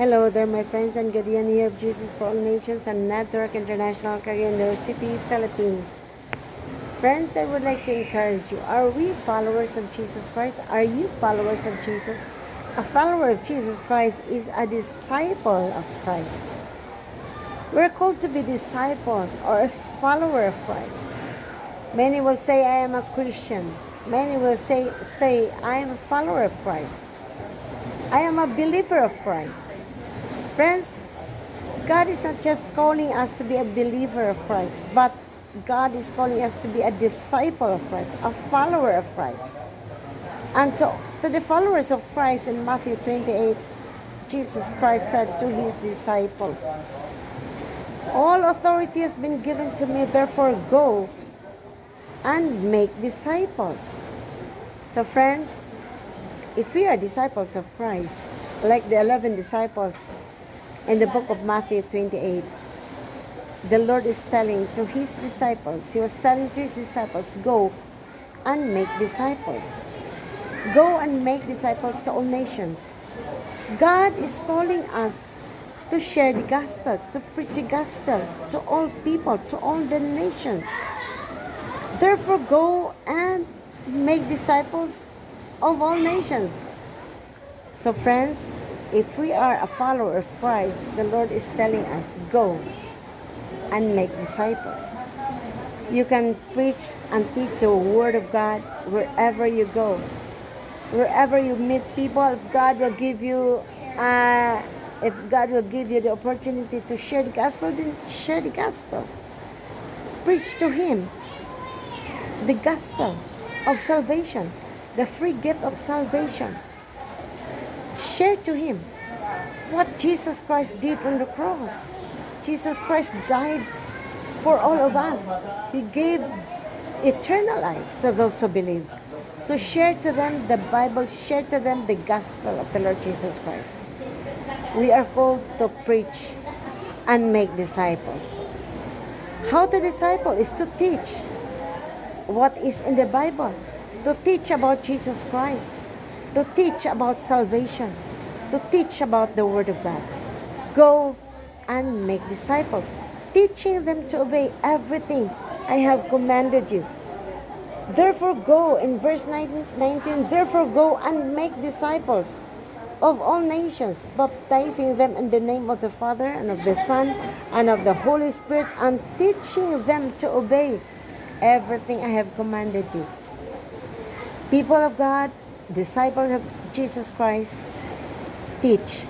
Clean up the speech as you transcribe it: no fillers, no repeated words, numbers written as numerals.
Hello there, my friends and Guardian here of Jesus for All Nations and Network International, Cagayan City, Philippines. Friends, I would like to encourage you. Are we followers of Jesus Christ? Are you followers of Jesus? A follower of Jesus Christ is a disciple of Christ. We're called to be disciples or a follower of Christ. Many will say, I am a Christian. Many will say I am a follower of Christ. I am a believer of Christ. Friends, God is not just calling us to be a believer of Christ, but God is calling us to be a disciple of Christ, a follower of Christ. And to the followers of Christ in Matthew 28, Jesus Christ said to his disciples, all authority has been given to me, therefore go and make disciples. So friends, if we are disciples of Christ, like the 11 disciples in the book of Matthew 28, the Lord is telling to his disciples, he was telling to his disciples, go and make disciples. Go and make disciples to all nations. God is calling us to share the gospel, to preach the gospel to all people, to all the nations. Therefore, go and make disciples of all nations. So friends, if we are a follower of Christ, the Lord is telling us, go and make disciples. You can preach and teach the word of God wherever you go. Wherever you meet people, if God will give you the opportunity to share the gospel, then share the gospel. Preach to him the gospel of salvation, the free gift of salvation. Share to him what Jesus Christ did on the cross. Jesus Christ died for all of us. He gave eternal life to those who believe. So share to them the Bible, share to them the gospel of the Lord Jesus Christ. We are called to preach and make disciples. How to disciple is to teach what is in the Bible, to teach about Jesus Christ, to teach about salvation, to teach about the Word of God. Go and make disciples, teaching them to obey everything I have commanded you. Therefore go, in verse 19, therefore go and make disciples of all nations, baptizing them in the name of the Father and of the Son and of the Holy Spirit, and teaching them to obey everything I have commanded you. People of God, disciples of Jesus Christ, teach